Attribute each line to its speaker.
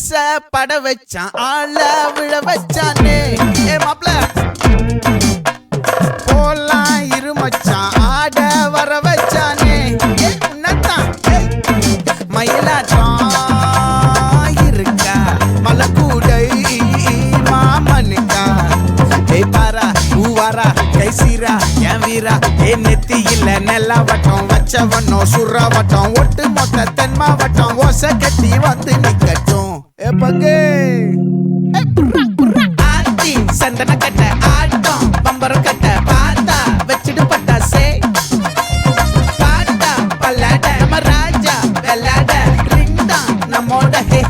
Speaker 1: பட வச்சான் ஆள விழ வச்சானே ஏ மாப்ள போலாம் இருமச்சான் ஆட வர வச்சானே உன்னத்தான் மயிலாட்டம் இருக்கா மலக்கூடை மாமனுக்கா ஏய் பாரா ஊவாரா கைசீரா என் வீரா ஏ நெத்தி இல்ல நெல்லா வட்டம் வச்சவனோ சுறா வட்டம் ஒட்டு மொத்த தென் மாவட்டம் ஓசை கட்டி வந்து நிக்கட்டும் ஏ பங்கே ஆத்தி சந்தன கட்ட ஆட்டம் பம்பரம் கட்ட பாத்தா வச்சிடு பட்டாசே பாட்டா பல்லாட நம்ம ராஜா வெள்ளாட ரிங் தான் நம்மோட ஹே